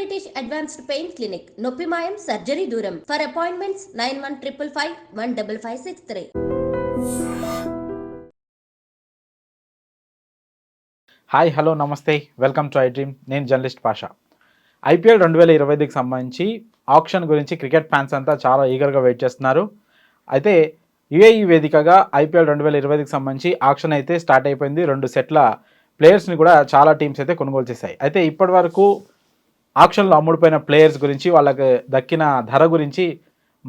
British advanced pain clinic, నొప్పి మాయం, surgery దూరం. For appointments 9155515563. హాయ్, హలో, నమస్తే, వెల్కమ్ టు ఐ డ్రీమ్. నేను జర్నలిస్ట్ పాషా. ఐపీఎల్ 2025కి సంబంధించి ఆప్షన్ గురించి క్రికెట్ ఫ్యాన్స్ అంతా చాలా ఈగర్గా వెయిట్ చేస్తున్నారు. అయితే యుఏఈ వేదికగా ఐపీఎల్ 2025కి సంబంధించి ఆప్షన్ అయితే స్టార్ట్ అయిపోయింది. 2 సెట్ల ప్లేయర్స్ని కూడా చాలా టీమ్స్ అయితే కొనుగోలు చేశాయి. అయితే ఇప్పటి వరకు ఆప్షన్లో అమ్ముడుపోయిన ప్లేయర్స్ గురించి, వాళ్ళకి దక్కిన ధర గురించి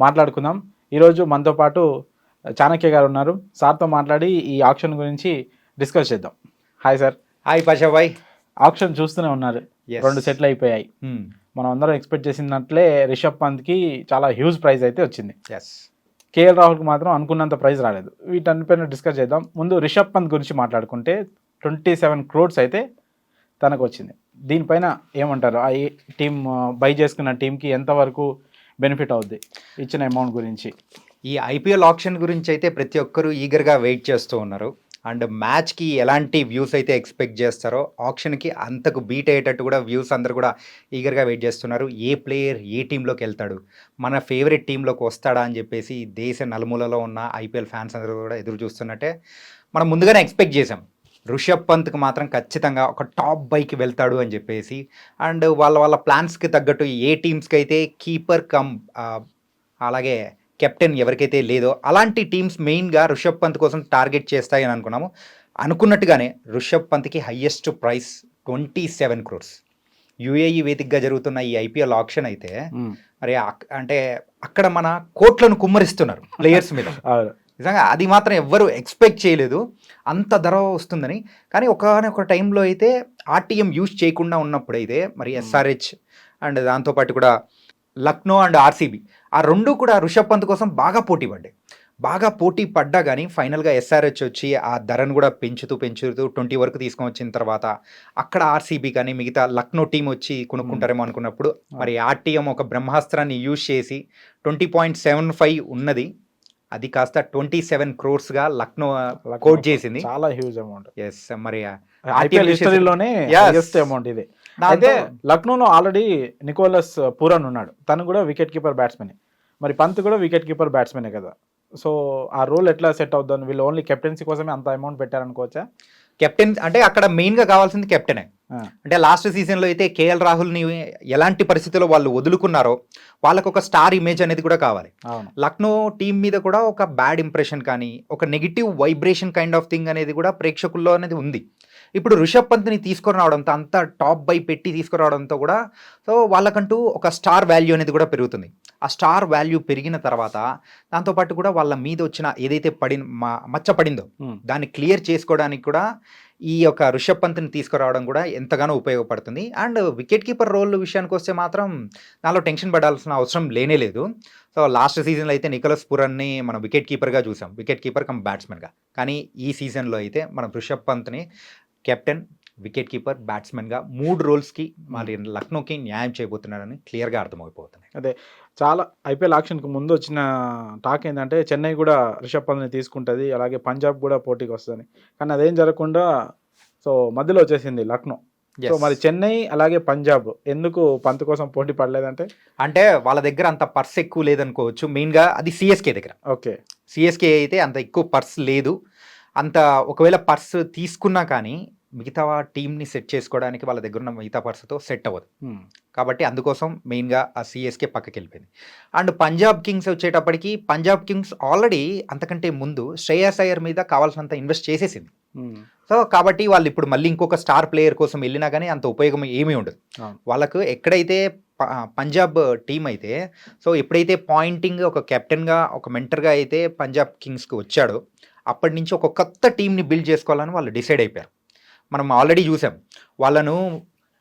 మాట్లాడుకుందాం. ఈరోజు మనతో పాటు చాణక్య గారు ఉన్నారు. సార్తో మాట్లాడి ఈ ఆప్షన్ గురించి డిస్కస్ చేద్దాం. Hi sir. హాయ్ పాషా భాయ్. ఆప్షన్ చూస్తూనే ఉన్నారు, 2 సెట్లు అయిపోయాయి. మనం అందరం ఎక్స్పెక్ట్ చేసినట్లే రిషబ్ పంత్కి చాలా హ్యూజ్ ప్రైజ్ అయితే వచ్చింది. కేఎల్ రాహుల్కి మాత్రం అనుకున్నంత ప్రైజ్ రాలేదు. వీటన్నిపైన డిస్కస్ చేద్దాం. ముందు రిషబ్ పంత్ గురించి మాట్లాడుకుంటే 27 crores అయితే తనకు వచ్చింది. దీనిపైన ఏమంటారు? ఆ టీం బై చేసుకున్న టీంకి ఎంతవరకు బెనిఫిట్ అవుద్ది ఇచ్చిన అమౌంట్ గురించి? ఈ ఐపీఎల్ ఆప్షన్ గురించి అయితే ప్రతి ఒక్కరూ ఈగర్గా వెయిట్ చేస్తూ ఉన్నారు. అండ్ మ్యాచ్కి ఎలాంటి వ్యూస్ అయితే ఎక్స్పెక్ట్ చేస్తారో ఆప్షన్కి అంతకు బీట్ అయ్యేటట్టు కూడా వ్యూస్ అందరూ కూడా ఈగర్గా వెయిట్ చేస్తున్నారు. ఏ ప్లేయర్ ఏ టీంలోకి వెళ్తాడు, మన ఫేవరెట్ టీంలోకి వస్తాడా అని చెప్పేసి దేశ నలుమూలలో ఉన్న ఐపీఎల్ ఫ్యాన్స్ అందరూ కూడా ఎదురు చూస్తున్నట్టే మనం ముందుగానే ఎక్స్పెక్ట్ చేసాం. రిషబ్ పంత్కి మాత్రం ఖచ్చితంగా ఒక టాప్ బైకి వెళ్తాడు అని చెప్పేసి. అండ్ వాళ్ళ ప్లాన్స్కి తగ్గట్టు ఏ టీమ్స్కి అయితే కీపర్ కమ్ అలాగే కెప్టెన్ ఎవరికైతే లేదో అలాంటి టీమ్స్ మెయిన్గా రిషబ్ పంత్ కోసం టార్గెట్ చేస్తాయని అనుకున్నాము. అనుకున్నట్టుగానే రిషబ్ పంత్కి హయ్యెస్ట్ ప్రైస్ 27 crores. యుఏఈ వేదికగా జరుగుతున్న ఈ ఐపీఎల్ ఆప్షన్ అయితే మరి అంటే అక్కడ మన కోట్లను కుమ్మరిస్తున్నారు ప్లేయర్స్ మీద. నిజంగా అది మాత్రం ఎవ్వరు ఎక్స్పెక్ట్ చేయలేదు అంత ధర వస్తుందని. కానీ ఒక టైంలో అయితే ఆర్టీఎం యూజ్ చేయకుండా ఉన్నప్పుడైతే మరి ఎస్ఆర్హెచ్ అండ్ దాంతోపాటు కూడా లక్నో అండ్ ఆర్సీబీ ఆ 2 కూడా రిషబ్ పంత్ కోసం బాగా పోటీ పడ్డా కానీ ఫైనల్గా ఎస్ఆర్హెచ్ వచ్చి ఆ ధరను కూడా పెంచుతూ 20 వరకు తీసుకొని వచ్చిన తర్వాత అక్కడ ఆర్సీబీ కానీ మిగతా లక్నో టీం వచ్చి కొనుక్కుంటారేమో అనుకున్నప్పుడు మరి ఆర్టీఎం ఒక బ్రహ్మాస్త్రాన్ని యూజ్ చేసి 20.75 ఉన్నది అది కాస్త 27 crores లక్నో కోట్ చేసింది. చాలా హ్యూజ్ అమౌంట్. ఎస్, మరి ఐపీఎల్ హిస్టరీలోనే హైయెస్ట్ అమౌంట్ ఇది. అయితే లక్నోలో ఆల్రెడీ నికోలస్ పూరన్ ఉన్నాడు, తను కూడా వికెట్ కీపర్ బ్యాట్స్మెన్. మరి పంత్ కూడా వికెట్ కీపర్ బ్యాట్స్మెనే కదా. సో ఆ రోల్ ఎట్లా సెట్ అవుద్దని, వీళ్ళు ఓన్లీ కెప్టెన్సీ కోసమే అంత అమౌంట్ పెట్టారనుకోవచ్చా? కెప్టెన్ అంటే అక్కడ మెయిన్గా కావాల్సింది కెప్టెనే. అంటే లాస్ట్ సీజన్లో అయితే కేఎల్ రాహుల్ని ఎలాంటి పరిస్థితుల్లో వాళ్ళు వదులుకున్నారో వాళ్ళకు ఒక స్టార్ ఇమేజ్ అనేది కూడా కావాలి. లక్నో టీం మీద కూడా ఒక బ్యాడ్ ఇంప్రెషన్ కానీ ఒక negative vibration kind of thing అనేది కూడా ప్రేక్షకుల్లో అనేది ఉంది. ఇప్పుడు రిషబ్ పంత్ని తీసుకురావడంతో అంత టాప్ బై పెట్టి తీసుకురావడంతో కూడా సో వాళ్ళకంటూ ఒక స్టార్ వాల్యూ అనేది కూడా పెరుగుతుంది. ఆ స్టార్ వాల్యూ పెరిగిన తర్వాత దాంతోపాటు కూడా వాళ్ళ మీద వచ్చిన ఏదైతే మచ్చ పడిందో దాన్ని క్లియర్ చేసుకోవడానికి కూడా ఈ యొక్క రిషబ్ పంత్ని తీసుకురావడం కూడా ఎంతగానో ఉపయోగపడుతుంది. అండ్ వికెట్ కీపర్ రోల్ విషయానికి వస్తే మాత్రం దానిలో టెన్షన్ పడాల్సిన అవసరం లేనే లేదు. సో లాస్ట్ సీజన్లో అయితే నికోలస్ పూరన్ని మనం వికెట్ కీపర్గా చూసాం, వికెట్ కీపర్ కమ్ బ్యాట్స్మెన్గా. కానీ ఈ సీజన్లో అయితే మనం రిషబ్ పంత్ని కెప్టెన్, వికెట్ కీపర్, బ్యాట్స్మెన్గా 3 రోల్స్కి మరి లక్నోకి న్యాయం చేయబోతున్నారని క్లియర్గా అర్థమైపోతుంది. అదే చాలా ఐపీఎల్ ఆక్షన్కి ముందు వచ్చిన టాక్ ఏంటంటే చెన్నై కూడా రిషబ్ పంత్ని తీసుకుంటుంది, అలాగే పంజాబ్ కూడా పోటీకి వస్తుంది. కానీ అదేం జరగకుండా సో మధ్యలో వచ్చేసింది లక్నో. సో మరి చెన్నై అలాగే పంజాబ్ ఎందుకు పంత్ కోసం పోటీ పడలేదంటే అంటే వాళ్ళ దగ్గర అంత పర్స్ ఎక్కువ లేదనుకోవచ్చు. మెయిన్గా అది సిఎస్కే దగ్గర. ఓకే, సిఎస్కే అయితే అంత ఎక్కువ పర్స్ లేదు. అంత ఒకవేళ పర్స్ తీసుకున్నా కానీ మిగతా టీంని సెట్ చేసుకోవడానికి వాళ్ళ దగ్గర ఉన్న మిగతా పర్స్తో సెట్ అవ్వదు. కాబట్టి అందుకోసం మెయిన్గా ఆ సిఎస్కే పక్కకి వెళ్ళిపోయింది. అండ్ పంజాబ్ కింగ్స్ వచ్చేటప్పటికి పంజాబ్ కింగ్స్ ఆల్రెడీ అంతకంటే ముందు శ్రేయస్ అయ్యర్ మీద కావాల్సినంత ఇన్వెస్ట్ చేసేసింది. సో కాబట్టి వాళ్ళు ఇప్పుడు మళ్ళీ ఇంకొక స్టార్ ప్లేయర్ కోసం వెళ్ళినా కానీ అంత ఉపయోగం ఏమీ ఉండదు వాళ్ళకు. ఎక్కడైతే పంజాబ్ టీం అయితే సో ఎప్పుడైతే పాయింటింగ్ ఒక కెప్టెన్గా ఒక మెంటర్గా అయితే పంజాబ్ కింగ్స్కి వచ్చాడో అప్పటి నుంచి ఒక కొత్త టీంని బిల్డ్ చేసుకోవాలని వాళ్ళు డిసైడ్ అయిపోయారు. మనం ఆల్రెడీ చూసాం వాళ్ళను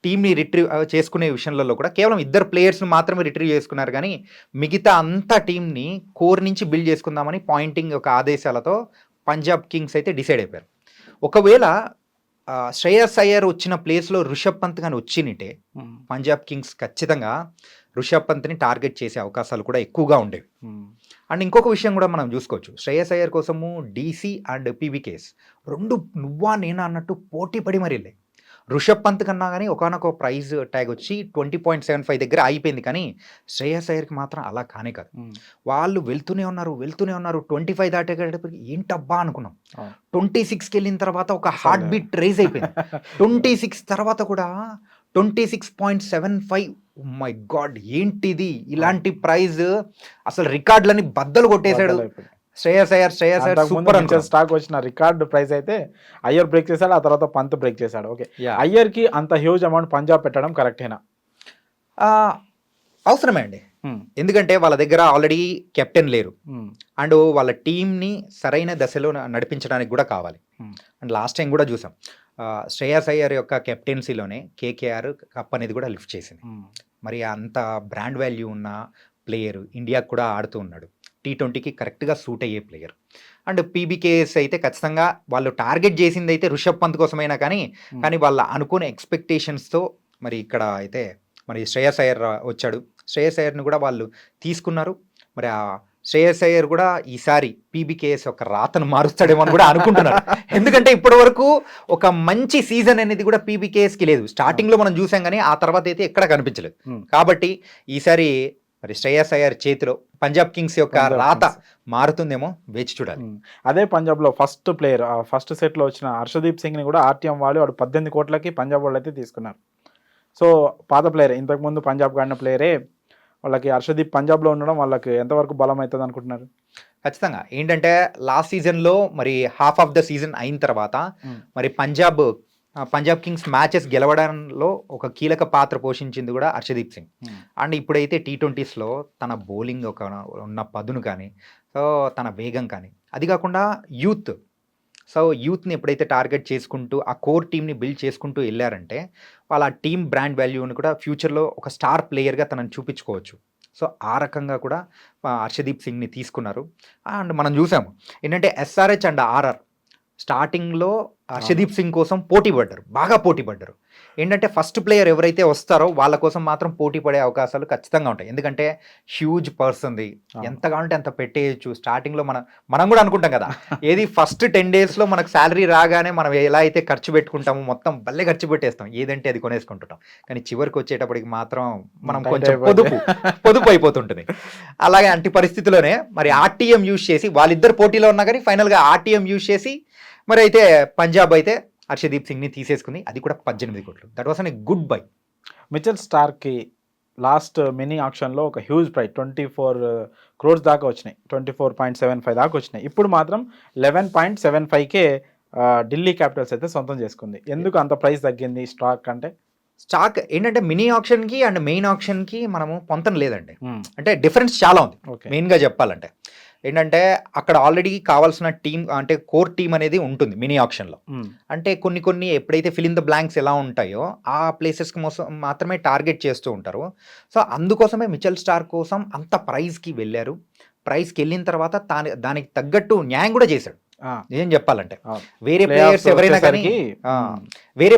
టీంని రిట్రీవ్ చేసుకునే విషయంలో కూడా కేవలం 2 ప్లేయర్స్ని మాత్రమే రిట్రీవ్ చేసుకున్నారు. కానీ మిగతా అంతా టీంని కోర్ నుంచి బిల్డ్ చేసుకుందామని పాయింటింగ్ ఒక ఆదేశాలతో పంజాబ్ కింగ్స్ అయితే డిసైడ్ అయిపోయారు. ఒకవేళ శ్రేయస్ అయ్యర్ వచ్చిన ప్లేస్లో రిషబ్ పంత్ కానీ వచ్చినట్టే పంజాబ్ కింగ్స్ ఖచ్చితంగా రిషబ్ పంత్ని టార్గెట్ చేసే అవకాశాలు కూడా ఎక్కువగా ఉండేవి. అండ్ ఇంకొక విషయం కూడా మనం చూసుకోవచ్చు, శ్రేయస్ అయ్యర్ కోసము డీసీ అండ్ పీవీకేస్ 2 నువ్వా నేనా అన్నట్టు పోటీ పడి మరి వెళ్ళాయి. ఋషభ్ పంత్ కన్నా కానీ ఒకనొక ప్రైజ్ ట్యాగ్ వచ్చి 20.75 దగ్గర అయిపోయింది, కానీ శ్రేయస్ అయ్యర్కి మాత్రం అలా కానే కాదు. వాళ్ళు వెళ్తూనే ఉన్నారు 25 దాటేటప్పటికి ఏంటబ్బా అనుకున్నాం. 26కి వెళ్ళిన తర్వాత ఒక హార్ట్ బీట్ రేజ్ అయిపోయింది. 26 తర్వాత కూడా 26.75. మై గాడ్, ఏంటిది ఇలాంటి ప్రైజ్, అసలు రికార్డులని బద్దలు కొట్టేశాడు శ్రేయస్ అయ్యర్ సూపర్ అనుకో. స్టాక్ వచ్చిన రికార్డ్ ప్రైస్ అయితే అయ్యర్ బ్రేక్ చేశాడు, ఆ తర్వాత పంత్ బ్రేక్ చేశాడు. ఓకే, అయ్యర్ కి అంత హ్యూజ్ అమౌంట్ పంజాబ్ పెట్టడం కరెక్టేనా? అవసరమే అండి, ఎందుకంటే వాళ్ళ దగ్గర ఆల్రెడీ కెప్టెన్ లేరు అండ్ వాళ్ళ టీంని సరైన దశలో నడిపించడానికి కూడా కావాలి. అండ్ లాస్ట్ టైం కూడా చూసాం శ్రేయస్ అయ్యర్ యొక్క కెప్టెన్సీలోనే కేకేఆర్ కప్ అనేది కూడా లిఫ్ట్ చేసింది. మరి అంత బ్రాండ్ వాల్యూ ఉన్న ప్లేయర్ ఇండియాకు కూడా ఆడుతూ ఉన్నాడు, T20కి కరెక్ట్గా సూట్ అయ్యే ప్లేయర్. అండ్ పీబీకేఎస్ అయితే ఖచ్చితంగా వాళ్ళు టార్గెట్ చేసింది అయితే ఋషభ్ పంత్ కోసమైనా, కానీ వాళ్ళ అనుకునే ఎక్స్పెక్టేషన్స్తో మరి ఇక్కడ అయితే మరి శ్రేయస్ అయ్యర్ వచ్చాడు. శ్రేయస్ అయ్యర్ని కూడా వాళ్ళు తీసుకున్నారు. మరి ఆ శ్రేయస్ అయ్యర్ కూడా ఈసారి పీబీకేఎస్ యొక్క రాతను మారుస్తాడేమో అని కూడా అనుకుంటున్నారు. ఎందుకంటే ఇప్పటి వరకు ఒక మంచి సీజన్ అనేది కూడా పీబీకేఎస్కి లేదు. స్టార్టింగ్లో మనం చూసాం, కానీ ఆ తర్వాత అయితే ఎక్కడ కనిపించలేదు. కాబట్టి ఈసారి మరి శ్రేయస్ అయ్యర్ చేతిలో పంజాబ్ కింగ్స్ యొక్క రాత మారుతుందేమో, వేచి చూడాలి. అదే పంజాబ్లో ఫస్ట్ ప్లేయర్, ఫస్ట్ సెట్లో వచ్చిన హర్షదీప్ సింగ్ని కూడా ఆర్టీఎం వాడు 18 కోట్లకి పంజాబ్ వాళ్ళు అయితే తీసుకున్నారు. సో పాత ప్లేయర్, ఇంతకుముందు పంజాబ్ ఆడిన ప్లేయరే, వాళ్ళకి హర్షదీప్ పంజాబ్లో ఉండడం వాళ్ళకి ఎంతవరకు బలం అవుతుంది అనుకుంటున్నారు? ఖచ్చితంగా ఏంటంటే లాస్ట్ సీజన్లో మరి హాఫ్ ఆఫ్ ద సీజన్ అయిన తర్వాత మరి పంజాబ్ కింగ్స్ మ్యాచెస్ గెలవడంలో ఒక కీలక పాత్ర పోషించింది కూడా హర్షదీప్ సింగ్. అండ్ ఇప్పుడైతే T20స్లో తన బౌలింగ్ ఉన్న పదును కానీ, సో తన వేగం కానీ, అది కాకుండా యూత్ని ఎప్పుడైతే టార్గెట్ చేసుకుంటూ ఆ కోర్ టీమ్ని బిల్డ్ చేసుకుంటూ వెళ్ళారంటే వాళ్ళ టీమ్ బ్రాండ్ వాల్యూని కూడా ఫ్యూచర్లో ఒక స్టార్ ప్లేయర్గా తనని చూపించుకోవచ్చు. సో ఆ రకంగా కూడా హర్షదీప్ సింగ్ని తీసుకున్నారు. అండ్ మనం చూసాము ఏంటంటే SRH అండ్ RR స్టార్టింగ్లో హర్షదీప్ సింగ్ కోసం బాగా పోటీ పడ్డారు. ఏంటంటే ఫస్ట్ ప్లేయర్ ఎవరైతే వస్తారో వాళ్ళ కోసం మాత్రం పోటీ పడే అవకాశాలు ఖచ్చితంగా ఉంటాయి. ఎందుకంటే హ్యూజ్ పర్సన్ది, ఎంతగా ఉంటే అంత పెట్టేయచ్చు. స్టార్టింగ్లో మనం కూడా అనుకుంటాం కదా, ఏది ఫస్ట్ 10 daysలో మనకు శాలరీ రాగానే మనం ఎలా అయితే ఖర్చు పెట్టుకుంటామో మొత్తం భలే ఖర్చు పెట్టేస్తాం, ఏదంటే అది కొనేసుకుంటుంటాం. కానీ చివరికి వచ్చేటప్పటికి మాత్రం మనం కొంచెం పొదుపు అయిపోతుంటుంది. అలాగే అంటి పరిస్థితిలోనే మరి ఆర్టీఎం యూజ్ చేసి, వాళ్ళిద్దరు పోటీలో ఉన్నా కానీ ఫైనల్గా ఆర్టీఎం యూజ్ చేసి మరి అయితే పంజాబ్ అయితే హర్షదీప్ సింగ్ని తీసేసుకుంది, అది కూడా 18 కోట్లు. That was an good buy. Mitchell స్టార్క్కి లాస్ట్ మినీ ఆక్షన్లో ఒక హ్యూజ్ ప్రైస్ 24 crores దాకా వచ్చినాయి, 24.75 దాకా వచ్చినాయి. ఇప్పుడు మాత్రం 11.75కే ఢిల్లీ క్యాపిటల్స్ అయితే సొంతం చేసుకుంది. ఎందుకు అంత ప్రైస్ తగ్గింది స్టాక్ అంటే? స్టాక్ ఏంటంటే మినీ ఆప్షన్కి అండ్ మెయిన్ ఆప్షన్కి మనము పొంతం లేదండి, అంటే డిఫరెన్స్ చాలా ఉంది. మెయిన్గా చెప్పాలంటే ఏంటంటే అక్కడ ఆల్రెడీ కావాల్సిన టీం అంటే కోర్ టీం అనేది ఉంటుంది మినీ ఆప్షన్లో. అంటే కొన్ని ఎప్పుడైతే ఫిల్ ఇన్ ద బ్లాంక్స్ ఎలా ఉంటాయో ఆ ప్లేసెస్కి మాత్రమే టార్గెట్ చేస్తూ ఉంటారు. సో అందుకోసమే మిచెల్ స్టార్క్ కోసం అంత ప్రైస్కి వెళ్ళారు. ప్రైస్కి వెళ్ళిన తర్వాత దానికి తగ్గట్టు న్యాయం కూడా చేశాడు. ఏం చెప్పాలంటే వేరే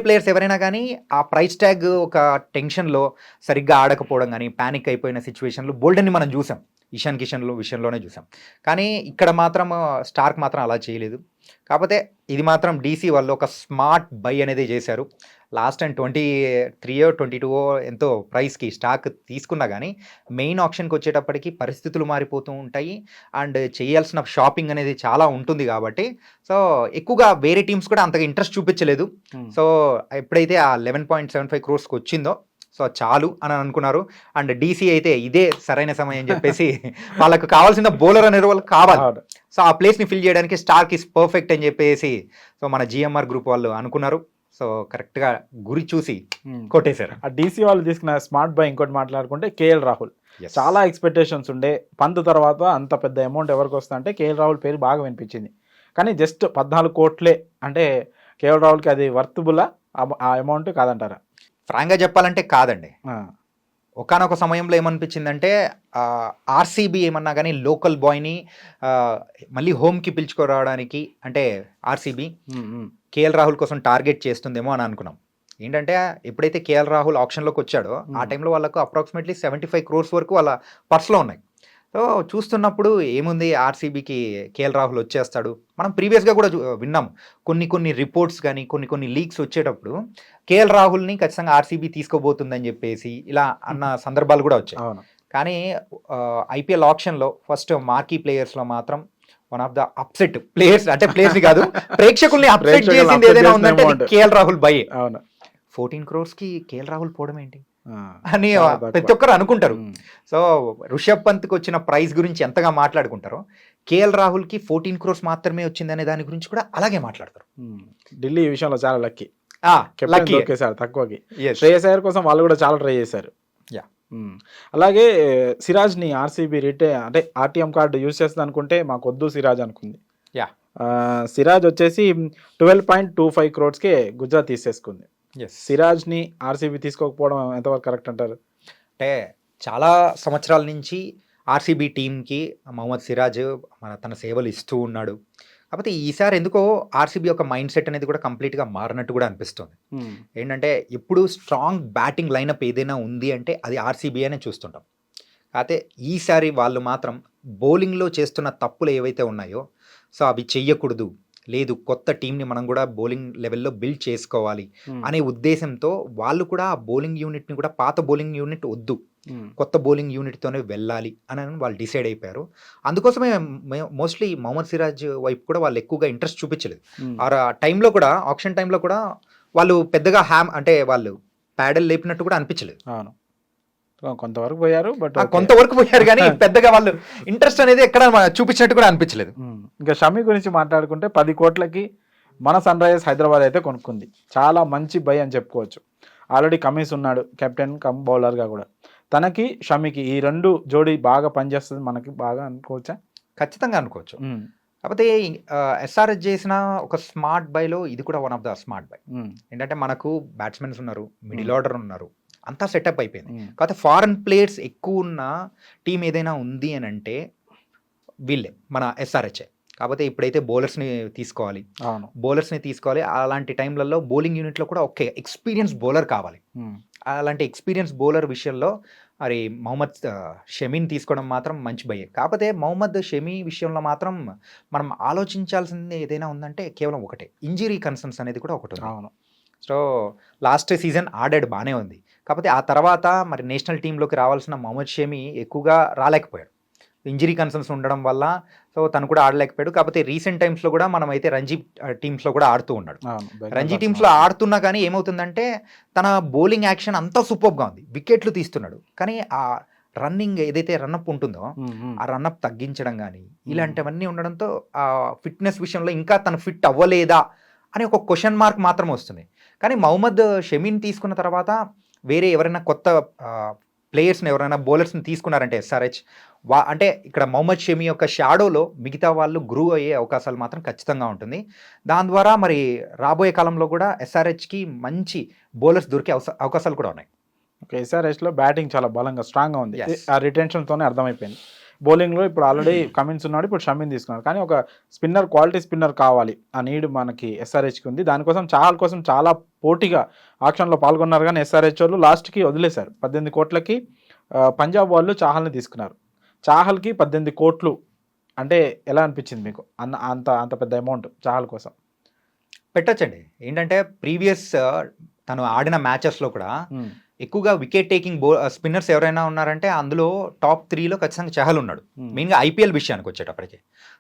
ప్లేయర్స్ ఎవరైనా కానీ ఆ ప్రైస్ ట్యాగ్ ఒక టెన్షన్లో సరిగ్గా ఆడకపోవడం కానీ, ప్యానిక్ అయిపోయిన సిచ్యువేషన్లో బోల్డెన్ని మనం చూసాం, ఇషాన్ కిషన్ విషయంలోనే చూసాం. కానీ ఇక్కడ మాత్రం స్టార్క్ మాత్రం అలా చేయలేదు. కాకపోతే ఇది మాత్రం DC వాళ్ళు ఒక స్మార్ట్ బై అనేది చేశారు. లాస్ట్ టైం 23-22 ఎంతో ప్రైస్కి స్టాక్ తీసుకున్నా కానీ మెయిన్ ఆప్షన్కి వచ్చేటప్పటికి పరిస్థితులు మారిపోతూ ఉంటాయి అండ్ చేయాల్సిన షాపింగ్ అనేది చాలా ఉంటుంది. కాబట్టి సో ఎక్కువగా వేరే టీమ్స్ కూడా అంతగా ఇంట్రెస్ట్ చూపించలేదు. సో ఎప్పుడైతే ఆ 11.75 crores వచ్చిందో సో చాలు అని అనుకున్నారు. అండ్ DC అయితే ఇదే సరైన సమయం అని చెప్పేసి వాళ్ళకు కావాల్సిన బౌలర్ అనే వాళ్ళు కావాలి, సో ఆ ప్లేస్ని ఫిల్ చేయడానికి స్టార్క్ ఇస్ పర్ఫెక్ట్ అని చెప్పేసి సో మన GMR గ్రూప్ వాళ్ళు అనుకున్నారు. సో కరెక్ట్గా గురి చూసి కొట్టేశారు. ఆ DC వాళ్ళు తీసుకున్న స్మార్ట్ బై ఇంకోటి మాట్లాడుకుంటే KL రాహుల్. చాలా ఎక్స్పెక్టేషన్స్ ఉండే, పంత్ తర్వాత అంత పెద్ద అమౌంట్ ఎవరికి వస్తుందంటే KL రాహుల్ పేరు బాగా వినిపించింది. కానీ జస్ట్ 14 కోట్లే అంటే KL రాహుల్కి అది వర్తబులా ఆ అమౌంట్ కాదంటారా? ఫ్రాంక్గా చెప్పాలంటే కాదండి. ఒకానొక సమయంలో ఏమనిపించిందంటే RCB ఏమన్నా కానీ లోకల్ బాయ్ని మళ్ళీ హోమ్కి పిలుచుకురావడానికి అంటే RCB KL రాహుల్ కోసం టార్గెట్ చేస్తుందేమో అని అనుకున్నాం. ఏంటంటే ఎప్పుడైతే KL రాహుల్ ఆప్షన్లోకి వచ్చాడో ఆ టైంలో వాళ్ళకు అప్రాక్సిమేట్లీ 75 crores వరకు వాళ్ళ పర్స్లో ఉన్నాయి. సో చూస్తున్నప్పుడు ఏముంది, ఆర్సీబీకి కేఎల్ రాహుల్ వచ్చేస్తాడు. మనం ప్రీవియస్గా కూడా విన్నాం కొన్ని రిపోర్ట్స్ కానీ కొన్ని లీక్స్ వచ్చేటప్పుడు కేఎల్ రాహుల్ని ఖచ్చితంగా ఆర్సీబీ తీసుకోబోతుందని చెప్పేసి ఇలా అన్న సందర్భాలు కూడా వచ్చాయి. అవును. కానీ ఐపీఎల్ ఆప్షన్లో ఫస్ట్ మార్కీ ప్లేయర్స్లో మాత్రం one of the upset players, అంటే ప్లేయర్స్ కాదు ప్రేక్షకుల్ని అప్సెట్ చేసింది ఏదైనా ఉందంటే కేఎల్ రాహుల్ బై. అవును. 14 crores కేఎల్ రాహుల్ పోవడం ఏంటి ఆ, అని చాలా తక్కువ. ప్రతి ఒక్కరు అనుకుంటారు. ఉమ్. సో రిషబ్ పంత్కి వచ్చిన ప్రైజ్ గురించి ఎంతగా మాట్లాడుకుంటారో, కేఎల్ రాహుల్కి 14 crores మాత్రమే వచ్చిందనే దాని గురించి కూడా అలాగే మాట్లాడతారు. ఢిల్లీ ఈ విషయంలో చాలా లక్కీ. Captain lucky. దొరికేశారు తక్కువకి. శ్రేయస్ అయ్యర్ కోసం వాళ్ళు కూడా చాలా ట్రై చేశారు. Yeah. అలాగే సిరాజ్ని ఆర్సీబీ అంటే ఆర్టీఎం కార్డు యూజ్ చేస్తుంది అనుకుంటే మాకు వద్దు సిరాజ్ అనుకుంది. Yeah. సిరాజ్ వచ్చేసి 12.25 crores గుజరాత్ తీసేసుకుంది. సిరాజ్ని ఆర్సీబీ తీసుకోకపోవడం ఎంతవరకు కరెక్ట్ అంటారు? అంటే చాలా సంవత్సరాల నుంచి ఆర్సీబీ టీంకి మహమ్మద్ సిరాజ్ తన సేవలు ఇస్తూ ఉన్నాడు. కాకపోతే ఈసారి ఎందుకో ఆర్సీబీ యొక్క మైండ్ సెట్ అనేది కూడా కంప్లీట్గా మారినట్టు కూడా అనిపిస్తుంది. ఏంటంటే ఎప్పుడు స్ట్రాంగ్ బ్యాటింగ్ లైనప్ ఏదైనా ఉంది అంటే అది ఆర్సీబీ అనే చూస్తుంటాం. కాకపోతే ఈసారి వాళ్ళు మాత్రం బౌలింగ్లో చేస్తున్న తప్పులు ఏవైతే ఉన్నాయో సో అవి చెయ్యకూడదు, లేదు కొత్త టీంని మనం కూడా బౌలింగ్ లెవెల్లో బిల్డ్ చేసుకోవాలి అనే ఉద్దేశంతో వాళ్ళు కూడా ఆ బౌలింగ్ యూనిట్ని కూడా పాత బౌలింగ్ యూనిట్ వద్దు, కొత్త బౌలింగ్ యూనిట్తోనే వెళ్ళాలి అని వాళ్ళు డిసైడ్ అయిపోయారు. అందుకోసమే మోస్ట్లీ మహమ్మద్ సిరాజ్ వైపు కూడా వాళ్ళు ఎక్కువగా ఇంట్రెస్ట్ చూపించలేదు. ఆ టైంలో కూడా ఆప్షన్ టైంలో కూడా వాళ్ళు పెద్దగా అంటే వాళ్ళు ప్యాడల్ లేపినట్టు కూడా అనిపించలేదు. అవును, కొంతవరకు పోయారు, బట్ కొంతవరకు పోయారు కానీ పెద్దగా వాళ్ళు ఇంట్రెస్ట్ అనేది ఎక్కడ చూపించినట్టు కూడా అనిపించలేదు. ఇంకా షమి గురించి మాట్లాడుకుంటే 10 కోట్లకి మన సన్ రైజర్స్ హైదరాబాద్ అయితే కొనుక్కుంది. చాలా మంచి బై అని చెప్పుకోవచ్చు. ఆల్రెడీ కమిన్స్ ఉన్నాడు కెప్టెన్ కమ్ బౌలర్గా కూడా. తనకి షమికి ఈ రెండు జోడీ బాగా పనిచేస్తుంది మనకి బాగా అనుకోవచ్చా? ఖచ్చితంగా అనుకోవచ్చు. కాకపోతే ఎస్ఆర్హెచ్ చేసిన ఒక స్మార్ట్ బైలో ఇది కూడా one of the smart by. ఏంటంటే మనకు బ్యాట్స్మెన్స్ ఉన్నారు, మిడిల్ ఆర్డర్ ఉన్నారు, అంతా సెటప్ అయిపోయింది. కాకపోతే ఫారెన్ ప్లేయర్స్ ఎక్కువ ఉన్న టీం ఏదైనా ఉంది అని అంటే వీళ్ళే మన ఎస్ఆర్హెచ్. కాకపోతే ఇప్పుడైతే బౌలర్స్ని తీసుకోవాలి. అలాంటి టైంలలో బౌలింగ్ యూనిట్లో కూడా ఒక ఎక్స్పీరియన్స్ బౌలర్ కావాలి. అలాంటి ఎక్స్పీరియన్స్ బౌలర్ విషయంలో మరి మహమ్మద్ షమీని తీసుకోవడం మాత్రం మంచి భయే. కాకపోతే మహమ్మద్ షమీ విషయంలో మాత్రం మనం ఆలోచించాల్సింది ఏదైనా ఉందంటే కేవలం ఒకటే, ఇంజరీ కన్సర్న్స్ అనేది కూడా ఒకటి ఉంది. అవును. సో లాస్ట్ సీజన్ ఆడాడు, బాగానే ఉంది. కాకపోతే ఆ తర్వాత మరి నేషనల్ టీంలోకి రావాల్సిన మహమ్మద్ షమీ ఎక్కువగా రాలేకపోయాడు, ఇంజరీ కన్సర్న్స్ ఉండడం వల్ల. సో తను కూడా ఆడలేకపోయాడు. కాకపోతే రీసెంట్ టైమ్స్లో కూడా మనం అయితే రంజీ టీమ్స్లో కూడా ఆడుతూ ఉన్నాడు. రంజీ టీమ్స్లో ఆడుతున్నా కానీ ఏమవుతుందంటే తన బౌలింగ్ యాక్షన్ అంతా సూపర్గా ఉంది, వికెట్లు తీస్తున్నాడు. కానీ ఆ రన్నింగ్ ఏదైతే రన్అప్ ఉంటుందో ఆ రన్అప్ తగ్గించడం కానీ ఇలాంటివన్నీ ఉండడంతో ఆ ఫిట్నెస్ విషయంలో ఇంకా తను ఫిట్ అవ్వలేదా అని ఒక క్వశ్చన్ మార్క్ మాత్రం వస్తుంది. కానీ మహమ్మద్ షమీని తీసుకున్న తర్వాత వేరే ఎవరైనా కొత్త ప్లేయర్స్ని ఎవరైనా బౌలర్స్ని తీసుకున్నారంటే ఎస్ఆర్హెచ్ అంటే ఇక్కడ మహమ్మద్ షమీ యొక్క షాడోలో మిగతా వాళ్ళు గ్రూ అయ్యే అవకాశాలు మాత్రం ఖచ్చితంగా ఉంటుంది. దాని ద్వారా మరి రాబోయే కాలంలో కూడా ఎస్ఆర్హెచ్కి మంచి బౌలర్స్ దొరికే అవకాశాలు కూడా ఉన్నాయి. ఓకే, ఎస్ఆర్హెచ్లో బ్యాటింగ్ చాలా బలంగా స్ట్రాంగ్గా ఉంది. ఆ రిటెన్షన్తోనే అర్థమైపోయింది. బౌలింగ్లో ఇప్పుడు ఆల్రెడీ కమిన్స్ ఉన్నాడు, ఇప్పుడు షమీని తీసుకున్నాడు. కానీ ఒక స్పిన్నర్, క్వాలిటీ స్పిన్నర్ కావాలి ఆ నీడ్ మనకి ఎస్ఆర్హెచ్కి ఉంది. దానికోసం చాలా పోటీగా ఆక్షన్లో పాల్గొన్నారు. కానీ ఎస్ఆర్హెచ్ వాళ్ళు లాస్ట్కి వదిలేశారు. 18 కోట్లకి పంజాబ్ వాళ్ళు చాహల్ని తీసుకున్నారు. చాహల్కి 18 కోట్లు అంటే ఎలా అనిపించింది మీకు? అంత పెద్ద అమౌంట్ చాహల్ కోసం పెట్టచ్చండి. ఏంటంటే ప్రీవియస్ తను ఆడిన మ్యాచెస్లో కూడా ఎక్కువగా వికెట్ టేకింగ్ స్పిన్నర్స్ ఎవరైనా ఉన్నారంటే అందులో టాప్ 3లో ఖచ్చితంగా చహల్ ఉన్నాడు. మెయిన్గా ఐపీఎల్ విషయానికి వచ్చేటప్పటికి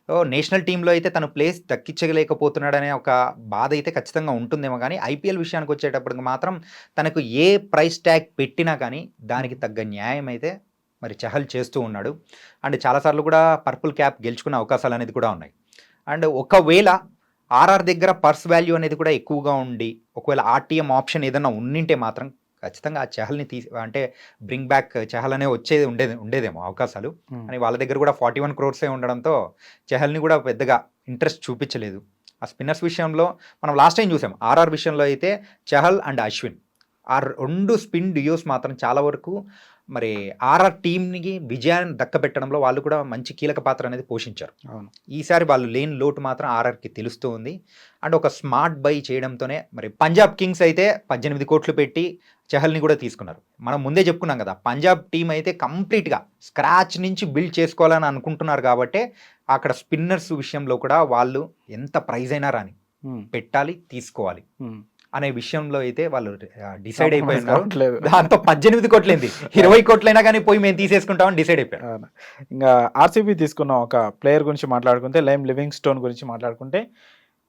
సో నేషనల్ టీంలో అయితే తను ప్లేస్ దక్కించలేకపోతున్నాడనే ఒక బాధ అయితే ఖచ్చితంగా ఉంటుందేమో. కానీ ఐపీఎల్ విషయానికి వచ్చేటప్పటికి మాత్రం తనకు ఏ ప్రైస్ ట్యాగ్ పెట్టినా కానీ దానికి తగ్గ న్యాయం అయితే మరి చహల్ చేస్తూ ఉన్నాడు. అండ్ చాలాసార్లు కూడా పర్పుల్ క్యాప్ గెలుచుకునే అవకాశాలు అనేది కూడా ఉన్నాయి. అండ్ ఒకవేళ ఆర్ఆర్ దగ్గర పర్స్ వాల్యూ అనేది కూడా ఎక్కువగా ఉండి ఒకవేళ ఆర్టీఎం ఆప్షన్ ఏదైనా ఉండింటే మాత్రం ఖచ్చితంగా ఆ చహల్ని అంటే బ్రింగ్ బ్యాక్ చహల్ అనే ఉండేదేమో అవకాశాలు. అని వాళ్ళ దగ్గర కూడా 41 crores ఉండడంతో చహల్ని కూడా పెద్దగా ఇంట్రెస్ట్ చూపించలేదు. ఆ స్పిన్నర్స్ విషయంలో మనం లాస్ట్ టైం చూసాం, ఆర్ఆర్ విషయంలో అయితే చహల్ అండ్ అశ్విన్ ఆ 2 స్పిన్ డియోస్ మాత్రం చాలా వరకు మరి ఆర్ఆర్ టీంకి విజయాన్ని దక్కబెట్టడంలో వాళ్ళు కూడా మంచి కీలక పాత్ర అనేది పోషించారు. ఈసారి వాళ్ళు లేని లోటు మాత్రం ఆర్ఆర్కి తెలుస్తూ ఉంది. అండ్ ఒక స్మార్ట్ బై చేయడంతోనే మరి పంజాబ్ కింగ్స్ అయితే 18 కోట్లు పెట్టి చహల్ని కూడా తీసుకున్నారు. మనం ముందే చెప్పుకున్నాం కదా, పంజాబ్ టీం అయితే కంప్లీట్గా స్క్రాచ్ నుంచి బిల్డ్ చేసుకోవాలని అనుకుంటున్నారు కాబట్టి అక్కడ స్పిన్నర్స్ విషయంలో కూడా వాళ్ళు ఎంత ప్రైజ్ అయినా రాని పెట్టాలి, తీసుకోవాలి అనే విషయంలో అయితే వాళ్ళు డిసైడ్ అయిపోయినారు. దాంతో 18 కోట్లయింది, 20 కోట్లైనా కానీ పోయి మేము తీసేసుకుంటామని డిసైడ్ అయిపోయారు. ఇంకా ఆర్సీబీ తీసుకున్న ఒక ప్లేయర్ గురించి మాట్లాడుకుంటే, లైమ్ లివింగ్ స్టోన్ గురించి మాట్లాడుకుంటే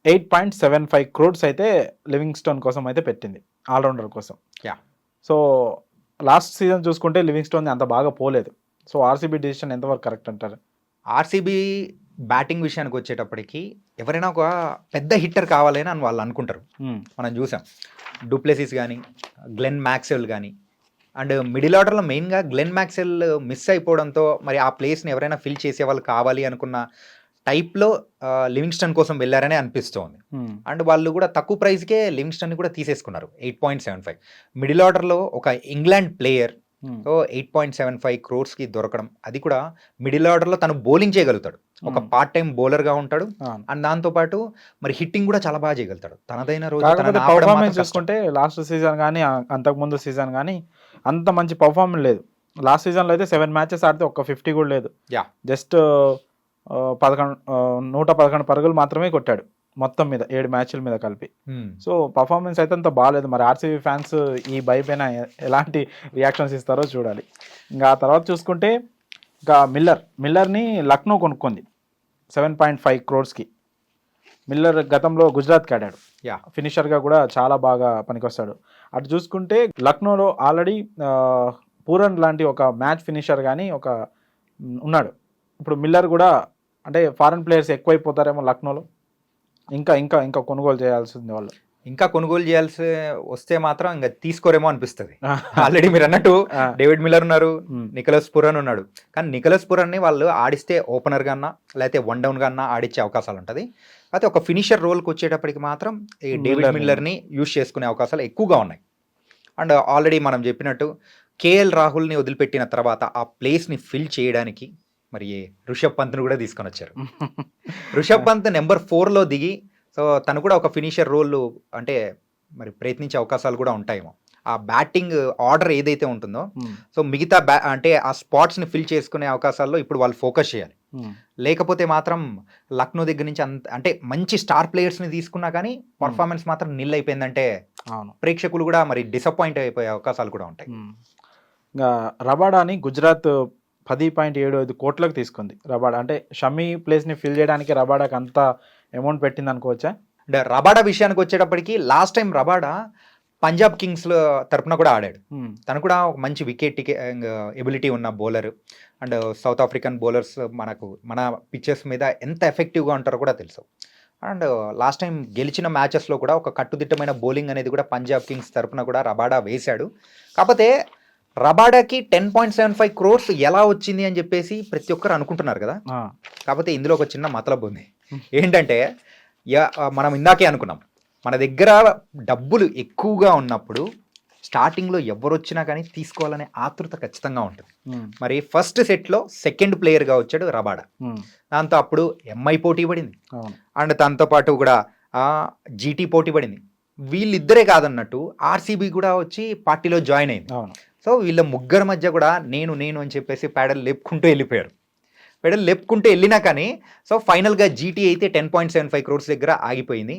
8.75 crores అయితే లివింగ్ స్టోన్ కోసం అయితే పెట్టింది, ఆల్రౌండర్ కోసం. సో లాస్ట్ సీజన్ చూసుకుంటే లివింగ్ స్టోన్ అంత బాగా పోలేదు. సో ఆర్సీబీ డిసిషన్ ఎంతవరకు కరెక్ట్ అంటారు? ఆర్సీబీ బ్యాటింగ్ విషయానికి వచ్చేటప్పటికి ఎవరైనా ఒక పెద్ద హిట్టర్ కావాలని అని వాళ్ళు అనుకుంటారు. మనం చూసాం డూప్లెసిస్ కానీ, గ్లెన్ మ్యాక్స్వెల్ కానీ, అండ్ మిడిల్ ఆర్డర్లో మెయిన్గా గ్లెన్ మ్యాక్స్వెల్ మిస్ అయిపోవడంతో మరి ఆ ప్లేస్ని ఎవరైనా ఫిల్ చేసే వాళ్ళు కావాలి అనుకున్న టైప్లో లివింగ్స్టన్ కోసం వెళ్ళారని అనిపిస్తోంది. అండ్ వాళ్ళు కూడా తక్కువ ప్రైస్కే లివింగ్స్టన్ని కూడా తీసేసుకున్నారు. 8.75 మిడిల్ ఆర్డర్లో ఒక ఇంగ్లాండ్ ప్లేయర్ 8.75 crores దొరకడం, అది కూడా మిడిల్ ఆర్డర్లో తను బౌలింగ్ చేయగలుగుతాడు, ఒక పార్ట్ టైం బౌలర్గా ఉంటాడు. అండ్ దాంతోపాటు మరి హిట్టింగ్ కూడా చాలా బాగా చేయగలుగుతాడు. తనదైన రోజు చూసుకుంటే లాస్ట్ సీజన్ కానీ అంతకుముందు సీజన్ కానీ అంత మంచి పర్ఫార్మెన్స్ లేదు. లాస్ట్ సీజన్లో అయితే 7 matches ఆడితే ఒక్క 50 కూడా లేదు. జస్ట్ 111 పరుగులు మాత్రమే కొట్టాడు మొత్తం మీద 7 matches మీద కలిపి. సో పర్ఫార్మెన్స్ అయితే అంత బాగాలేదు. మరి ఆర్సీబీ ఫ్యాన్స్ ఈ బై పైన ఎలాంటి రియాక్షన్స్ ఇస్తారో చూడాలి. ఇంకా ఆ తర్వాత చూసుకుంటే ఇంకా మిల్లర్ని లక్నో కొనుక్కుంది 7.5 crores. మిల్లర్ గతంలో గుజరాత్కి ఆడాడు, ఫినిషర్గా కూడా చాలా బాగా పనికొస్తాడు. అటు చూసుకుంటే లక్నోలో ఆల్రెడీ పూరన్ లాంటి ఒక మ్యాచ్ ఫినిషర్ కానీ ఒక ఉన్నాడు. ఇప్పుడు మిల్లర్ కూడా అంటే ఫారెన్ ప్లేయర్స్ ఎక్కువైపోతారేమో లక్నోలో, ఇంకా ఇంకా ఇంకా కొనుగోలు చేయాల్సింది వాళ్ళు. ఇంకా కొనుగోలు చేయాల్సి వస్తే మాత్రం ఇంకా తీసుకోరేమో అనిపిస్తుంది. ఆల్రెడీ మీరు అన్నట్టు డేవిడ్ మిల్లర్ ఉన్నారు, నికోలస్ పురన్ ఉన్నాడు. కానీ నికోలస్ పురన్ని వాళ్ళు ఆడిస్తే ఓపెనర్ కన్నా లేకపోతే 1 down కన్నా ఆడిచ్చే అవకాశాలు ఉంటుంది. అయితే ఒక ఫినిషర్ రోల్కి వచ్చేటప్పటికి మాత్రం ఈ డేవిడ్ మిల్లర్ని యూజ్ చేసుకునే అవకాశాలు ఎక్కువగా ఉన్నాయి. అండ్ ఆల్రెడీ మనం చెప్పినట్టు కేఎల్ రాహుల్ని వదిలిపెట్టిన తర్వాత ఆ ప్లేస్ని ఫిల్ చేయడానికి మరి రిషబ్ పంత్ని కూడా తీసుకొని వచ్చారు. రిషబ్ పంత్ నెంబర్ 4లో దిగి, సో తను కూడా ఒక ఫినిషర్ రోల్ అంటే మరి ప్రయత్నించే అవకాశాలు కూడా ఉంటాయేమో. ఆ బ్యాటింగ్ ఆర్డర్ ఏదైతే ఉంటుందో, సో మిగతా అంటే ఆ స్పాట్స్ని ఫిల్ చేసుకునే అవకాశాల్లో ఇప్పుడు వాళ్ళు ఫోకస్ చేయాలి. లేకపోతే మాత్రం లక్నో దగ్గర నుంచి అంటే మంచి స్టార్ ప్లేయర్స్ని తీసుకున్నా కానీ పర్ఫార్మెన్స్ మాత్రం నిల్ అయిపోయిందంటే ప్రేక్షకులు కూడా మరి డిసప్పాయింట్ అయిపోయే అవకాశాలు కూడా ఉంటాయి. ఇంకా రబాడాని గుజరాత్ 10.75 కోట్లకు తీసుకుంది. రబాడా అంటే షమీ ప్లేస్ని ఫిల్ చేయడానికి రబాడాకి అంత అమౌంట్ పెట్టింది అనుకోవచ్చా? అంటే రబాడా విషయానికి వచ్చేటప్పటికి last time Rabada Punjab Kings తరపున కూడా ఆడాడు. తను కూడా ఒక మంచి వికెట్ ఎబిలిటీ ఉన్న bowler. And south African bowlers మన పిచ్చెస్ మీద ఎంత ఎఫెక్టివ్గా ఉంటారో కూడా తెలుసు. అండ్ లాస్ట్ టైం గెలిచిన మ్యాచెస్లో కూడా ఒక కట్టుదిట్టమైన బౌలింగ్ అనేది కూడా పంజాబ్ కింగ్స్ తరపున కూడా రబాడా వేశాడు. కాకపోతే రబాడాకి 10.75 crores ఎలా వచ్చింది అని చెప్పేసి ప్రతి ఒక్కరు అనుకుంటున్నారు కదా. కాకపోతే ఇందులో ఒక చిన్న మతలబు ఉంది. ఏంటంటే మనం ఇందాకే అనుకున్నాం, మన దగ్గర డబ్బులు ఎక్కువగా ఉన్నప్పుడు స్టార్టింగ్లో ఎవరు వచ్చినా కానీ తీసుకోవాలనే ఆతృత ఖచ్చితంగా ఉంటుంది. మరి ఫస్ట్ సెట్లో సెకండ్ ప్లేయర్గా వచ్చాడు రబాడా. దాంతో అప్పుడు ఎంఐ పోటీ పడింది, అండ్ దాంతో పాటు కూడా జీటీ పోటీ పడింది. వీళ్ళిద్దరే కాదన్నట్టు ఆర్సీబీ కూడా వచ్చి పార్టీలో జాయిన్ అయింది. సో వీళ్ళ ముగ్గురు మధ్య కూడా నేను అని చెప్పేసి పెడల్ లేపుకుంటూ వెళ్ళిపోయారు. పెడల్ లేపుకుంటూ వెళ్ళినా కానీ సో ఫైనల్గా జీటీ అయితే 10.75 crores దగ్గర ఆగిపోయింది.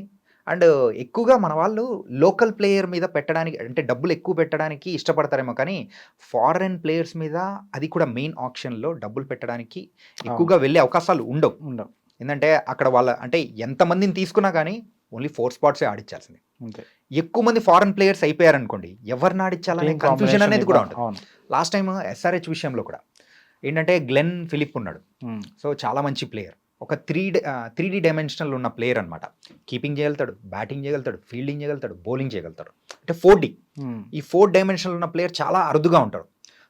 అండ్ ఎక్కువగా మన వాళ్ళు లోకల్ ప్లేయర్ మీద పెట్టడానికి అంటే డబ్బులు ఎక్కువ పెట్టడానికి ఇష్టపడతారేమో, కానీ ఫారెన్ ప్లేయర్స్ మీద అది కూడా మెయిన్ ఆప్షన్లో డబ్బులు పెట్టడానికి ఎక్కువగా వెళ్ళే అవకాశాలు ఉండవు. ఎందుకంటే అక్కడ వాళ్ళ అంటే ఎంతమందిని తీసుకున్నా కానీ ఓన్లీ 4 spots ఆడించాల్సింది. ఎక్కువ మంది ఫారెన్ ప్లేయర్స్ అయిపోయారనుకోండి, ఎవరిని ఆడించాలనే కన్ఫ్యూజన్ అనేది కూడా ఉంటుంది. లాస్ట్ టైం ఎస్ఆర్హెచ్ విషయంలో కూడా ఏంటంటే గ్లెన్ ఫిలిప్ ఉన్నాడు. సో చాలా మంచి ప్లేయర్, ఒక 3D డైమెన్షనల్ ఉన్న ప్లేయర్ అనమాట. కీపింగ్ చేయగలుగుతాడు, బ్యాటింగ్ చేయగలుగుతాడు, ఫీల్డింగ్ చేయగలుగుతాడు, బౌలింగ్ చేయగలుగుతాడు. అంటే 4D, ఈ 4 dimensional ఉన్న ప్లేయర్ చాలా అరుదుగా ఉంటాడు.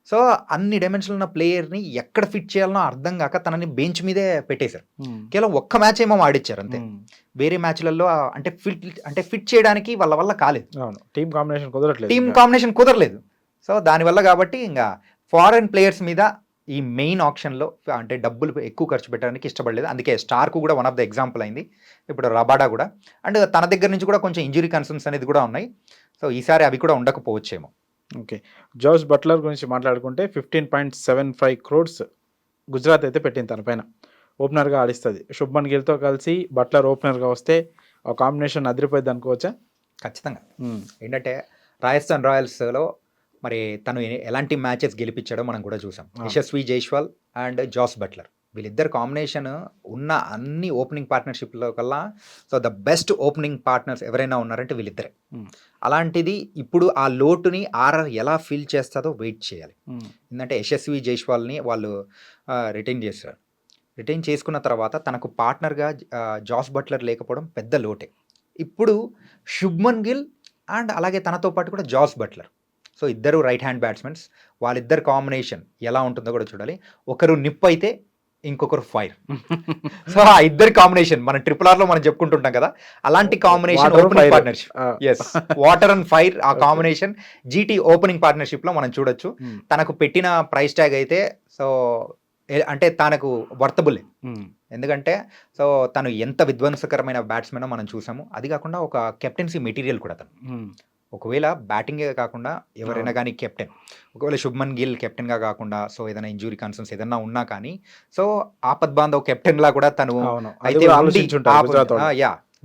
సో అన్ని డైమెన్షన్లు ఉన్న ప్లేయర్ని ఎక్కడ ఫిట్ చేయాలనో అర్థం కాక తనని బెంచ్ మీదే పెట్టేశారు. కేవలం ఒక్క మ్యాచ్ ఏమో ఆడిచ్చారు అంతే. వేరే మ్యాచ్లలో అంటే ఫిట్ చేయడానికి వాళ్ళ వల్ల కాలేదు, టీమ్ కాంబినేషన్ కుదరలేదు. సో దానివల్ల కాబట్టి ఇంకా ఫారెన్ ప్లేయర్స్ మీద ఈ మెయిన్ ఆప్షన్లో అంటే డబ్బులు ఎక్కువ ఖర్చు పెట్టడానికి ఇష్టపడలేదు. అందుకే స్టార్కు కూడా వన్ ఆఫ్ ద ఎగ్జాంపుల్ అయింది. ఇప్పుడు రబాడా కూడా అండ్ తన దగ్గర నుంచి కూడా కొంచెం ఇంజురీ కన్సర్న్స్ అనేది కూడా ఉన్నాయి. సో ఈసారి అవి కూడా ఉండకపోవచ్చేమో. ఓకే. జోస్ బట్లర్ గురించి మాట్లాడుకుంటే 15.75 crores గుజరాత్ అయితే పెట్టింది తన పైన. ఓపెనర్గా ఆడిస్తుంది. శుభ్మన్ గిల్తో కలిసి బట్లర్ ఓపెనర్గా వస్తే ఆ కాంబినేషన్ అదిరిపోయింది అనుకోవచ్చా? ఖచ్చితంగా. ఏంటంటే రాజస్థాన్ రాయల్స్లో మరి తను ఎలాంటి మ్యాచెస్ గెలిపించాడో మనం కూడా చూసాం. Yashasvi Jaiswal and Jos Buttler వీళ్ళిద్దరు కాంబినేషన్ ఉన్న అన్ని ఓపెనింగ్ పార్ట్నర్షిప్లో కల్లా so the best opening partners ఎవరైనా ఉన్నారంటే వీళ్ళిద్దరే. అలాంటిది ఇప్పుడు ఆ లోటుని ఆర్ఆర్ ఎలా ఫిల్ చేస్తుందో వెయిట్ చేయాలి. ఎందుకంటే యశస్వి జైస్వాల్ని వాళ్ళు రిటైన్ చేస్తారు. రిటైన్ చేసుకున్న తర్వాత తనకు పార్ట్నర్గా జాస్ బట్లర్ లేకపోవడం పెద్ద లోటే. ఇప్పుడు శుభ్మన్ గిల్ అండ్ అలాగే తనతో పాటు కూడా జాస్ బట్లర్, సో ఇద్దరు రైట్ హ్యాండ్ బ్యాట్స్మెన్స్. వాళ్ళిద్దరు కాంబినేషన్ ఎలా ఉంటుందో కూడా చూడాలి. ఒకరు నిప్పు అయితే ఇంకొకరు ఫైర్. సో ఆ ఇద్దరు కాంబినేషన్ మన RRRలో మనం చెప్పుకుంటుంటాం కదా, అలాంటి combination opening partnership. Yes, water and fire ఆ కాంబినేషన్ జీటీ ఓపెనింగ్ పార్ట్నర్షిప్లో మనం చూడొచ్చు. తనకు పెట్టిన ప్రైస్ ట్యాగ్ అయితే సో అంటే తనకు వర్తబుల్లే. ఎందుకంటే సో తను ఎంత విధ్వంసకరమైన బ్యాట్స్మెన్ మనం చూసాము. అది కాకుండా ఒక కెప్టెన్సీ మెటీరియల్ కూడా తను. ఒకవేళ బ్యాటింగే కాకుండా ఎవరైనా కానీ కెప్టెన్, ఒకవేళ శుభ్మన్ గిల్ కెప్టెన్గా కాకుండా సో ఏదైనా ఇంజురీ కన్సర్న్స్ ఏదైనా ఉన్నా కానీ సో ఆపద్ బాంధవ్ కెప్టెన్లా కూడా తను అయితే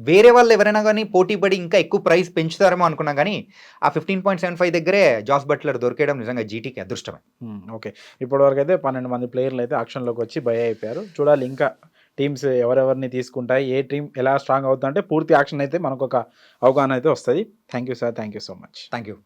వేరే వాళ్ళు ఎవరైనా కానీ పోటీ పడి ఇంకా ఎక్కువ ప్రైస్ పెంచుతారేమో అనుకున్నా కానీ ఆ 15.75 దగ్గరే జాస్ బట్లర్ దొరికేయడం నిజంగా జీటీకి అదృష్టమే. ఓకే, ఇప్పటి వరకు అయితే 12 మంది ప్లేయర్లు అయితే ఆక్షన్లోకి వచ్చి బై అయిపోయారు. చూడాలి ఇంకా టీమ్స్ ఎవరెవరిని తీసుకుంటాయి, ఏ టీం ఎలా స్ట్రాంగ్ అవుతుందంటే పూర్తి యాక్షన్ అయితే మనకు ఒక అవగాహన అయితే వస్తుంది. Thank you sir, thank you so much. Thank you.